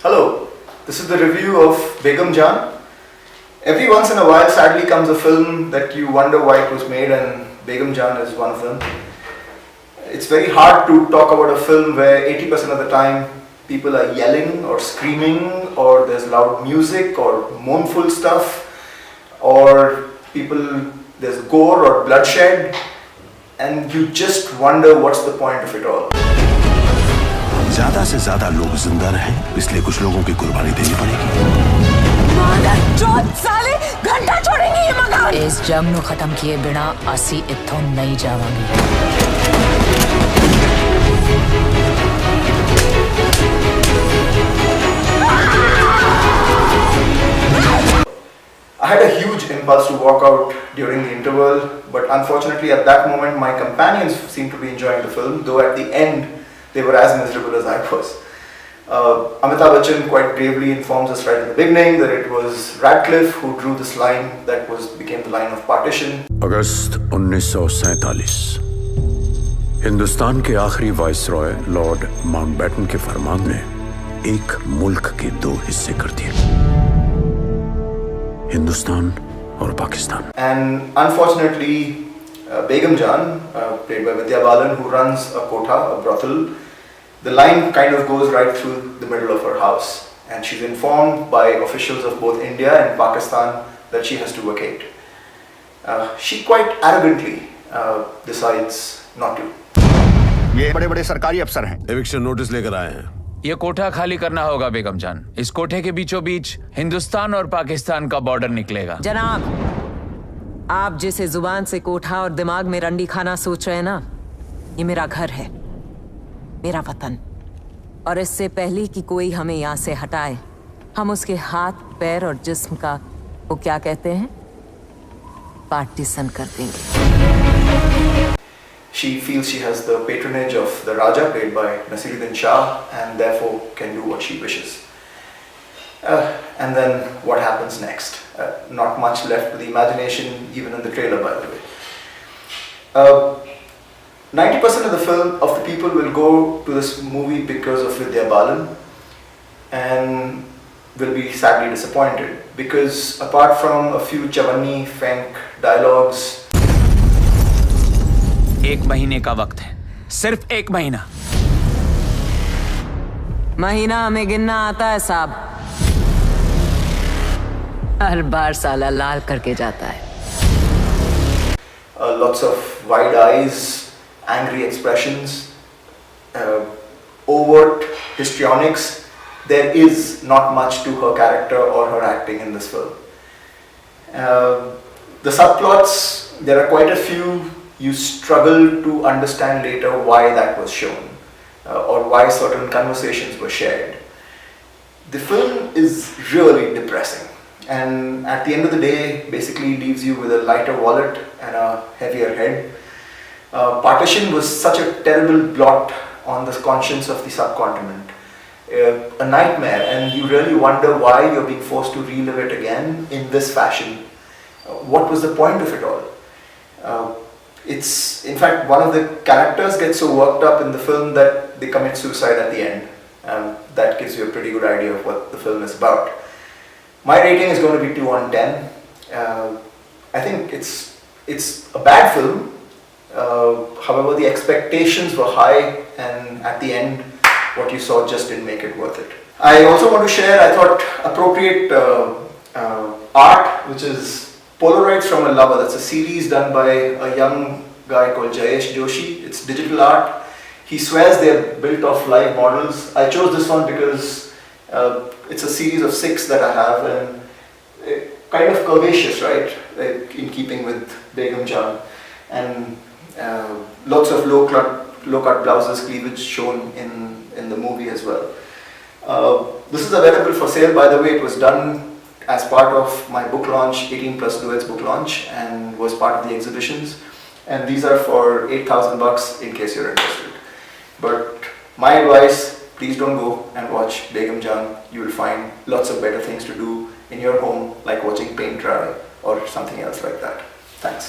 Hello, this is the review of Begum Jaan. Every once in a while, sadly, comes a film that you wonder why it was made, and Begum Jaan is one of them. It's very hard to talk about a film where 80% of the time people are yelling or screaming, or there's loud music or mournful stuff, or there's gore or bloodshed, and you just wonder what's the point of it all. ज्यादा से ज्यादा लोग जिंदा रहें, इसलिए कुछ लोगों की कुर्बानी देनी पड़ेगी। साले घंटा छोड़ेंगे ये मकान। इस जंग नु खत्म किए बिना असी इत्थों नहीं जावांगे। I had a huge impulse to walk out during the interval, but unfortunately at that moment my companions seemed to be enjoying the film, though at the end they were as miserable as I was. Amitabh Bachchan quite bravely informs us right in the beginning that it was Radcliffe who drew this line that became the line of partition. अगस्त 1947 हिंदुस्तान के आखिरी viceroy Lord Mountbatten के फरमान ने एक मुल्क के दो हिस्से कर दिए, हिंदुस्तान और Pakistan. And unfortunately, Begum Jaan, played by Vidya Balan, who runs a kotha, a brothel, the line kind of goes right through the middle of her house, and she's informed by officials of both India and Pakistan that she has to vacate. She quite arrogantly decides not to. ये बड़े-बड़े सरकारी अफसर हैं। Eviction notice लेकर आए हैं। ये कोठा खाली करना होगा बेगम जान। इस कोठे के बीचों बीच हिंदुस्तान और पाकिस्तान का बॉर्डर निकलेगा। जनाब, आप जिसे जुबान से कोठा और दिमाग में रंडी खाना सोच रहे हैं ना, ये मेरा घर है, मेरा वतन, और इससे पहले कि कोई हमें यहाँ से हटाए, हम उसके हाथ, पैर और जिस्म का वो क्या कहते हैं, पार्टीशन कर देंगे। She feels she has the patronage of the Raja, played by Nasiruddin Shah, and therefore can do what she wishes. And then what happens next? Not much left to the imagination, even in the trailer, by the way. 90% of the people will go to this movie because of Vidya Balan, and will be sadly disappointed because apart from a few Chavanni Fank dialogues, एक महीने का वक्त है, सिर्फ एक महीना। महीना हमें गिनना आता है साहब, हर बार साला लाल करके जाता है। Lots of wide eyes, angry expressions, overt histrionics. There is not much to her character or her acting in this film. The subplots, there are quite a few. You struggle to understand later why that was shown, or why certain conversations were shared. The film is really depressing, and at the end of the day basically leaves you with a lighter wallet and a heavier head. Partition was such a terrible blot on the conscience of the subcontinent, a nightmare, and you really wonder why you're being forced to relive it again in this fashion. What was the point of it all? In fact, one of the characters gets so worked up in the film that they commit suicide at the end. That gives you a pretty good idea of what the film is about. My rating is going to be 2 on 10. I think it's a bad film. However, the expectations were high, and at the end, what you saw just didn't make it worth it. I also want to share, I thought, appropriate art, which is Polaroids from a Lover. That's a series done by a young guy called Jayesh Joshi. It's digital art. He swears they're built off live models. I chose this one because it's a series of 6 that I have, and kind of curvaceous, right? In keeping with Begum Jaan, and lots of low cut blouses, cleavage shown in the movie as well. This is available for sale, by the way. It was done as part of my book launch, 18 Plus Duets book launch, and was part of the exhibitions. And these are for $8,000 in case you're interested. But my advice, please don't go and watch Begum Jaan. You will find lots of better things to do in your home, like watching paint dry or something else like that. Thanks.